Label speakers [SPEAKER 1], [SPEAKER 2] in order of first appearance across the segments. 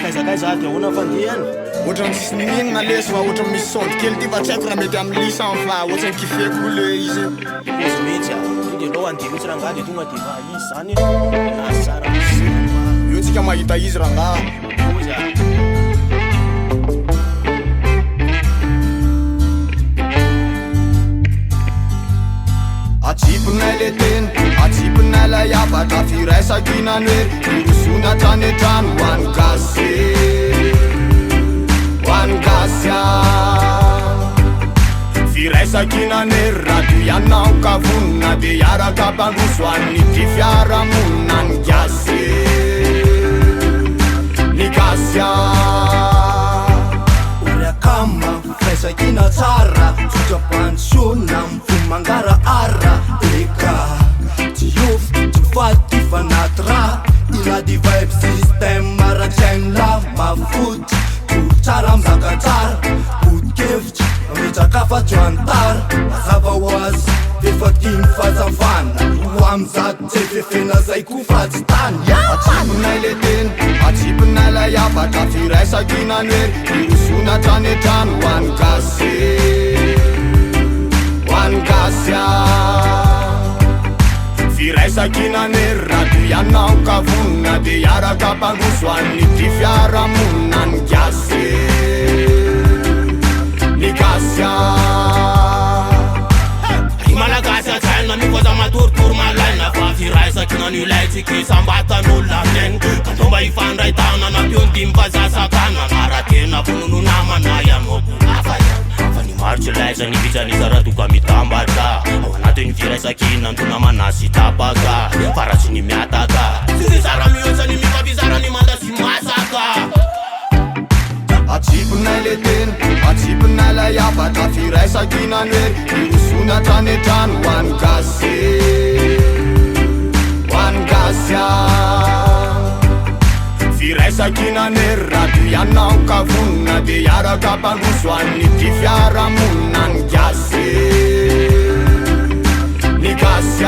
[SPEAKER 1] Kaiza dia ahoana fandehany?
[SPEAKER 2] Ohatrany tsy ninona lesy fa ohatrany misy sondy kely ty fa tsy haiko raha mety amin'ny lisan fa ohatrany kifeko le izy
[SPEAKER 1] izy mihitsy a to dia anao andeha mihitsy rangaha dia tonga dia fa izy zany na sara
[SPEAKER 2] io tsika mahita izy rangaha
[SPEAKER 1] oza
[SPEAKER 2] atsipinay le teny atsipinay la yafatra firaisakinany hoe irosona trany trano hoany gasy hoany gasy firaisakinany radio ianao ka vonona de iaraka mpandroso hoan'ny ty fiaramonina ny gasy ny gasy
[SPEAKER 3] Kama faisakina tsara tsotra pensiona mivony mangara ara eka tsy ovy tsy faty fanaty raha ila di vibe system maratsiainy la mafoty to tsara mizaka tsara potikevitsy mitsakafa joantara mazava ho azy efa tiny fazavana roa am'izato tsy fefena zay ko fa tsy tany
[SPEAKER 2] atsipinay le teny atsipinay la yafatra firaisakinany hoe irosona trany trano hoany gasy hoany gasy firaisakinany radio ianao ka vonona de iaraka mpandroso hoan'ny ty fiaramonina ny gasy ny gasy
[SPEAKER 1] malagasy atsaina mivoaza matoritory malaina fa firaisakinany ilaitsika sambatan'olona miaigna ka atao mba hifandray tanana teo ndimy fazasakana maratena vonono namana ianao koafa fa ny marotsy laisa ny vitsan'iza raha toka mitambatra ao anatin'ny firaisakina antona manasy tapaka fa raha tsy ny miataka tsy zy zara mihoatsa ny mifavizara ny mandasy masaka
[SPEAKER 2] atsipinay le teny atsipinay la yafatra firaisakinany hoe irosona trany trano hoany gasy hoany gasy firaisakinany radio ianao ka vonona de iaraka mpandroso hoan'ny ty fiaramonina ny gasy ny gasy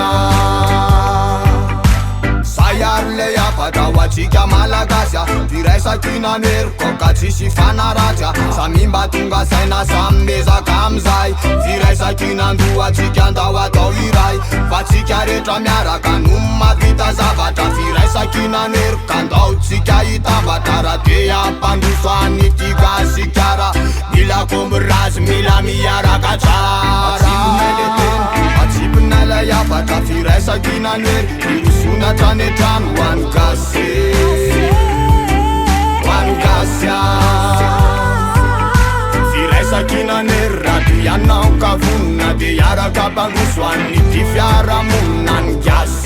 [SPEAKER 2] sayary le yafatra ho atsika malagasy firaisakinany hery koka tsisy fanaratsy samy mba tonga saina samy mezaka amizay firaisakinandro atsika andao atao iray fa tsika rehetra miaraka no mahavita zavatra firaisakinany hery ka andao tsika hitambatra raha dia ampandroso any ty gasikara mila kombirazy mila miaraka tsara atsipinay la yafatra firaisakinany hery irosona trany trano hoany gasy hoany gasy firaisakinany radio ianao ka vonona de iaraka mpandroso hoan'ny ty fiaramonina ny gasy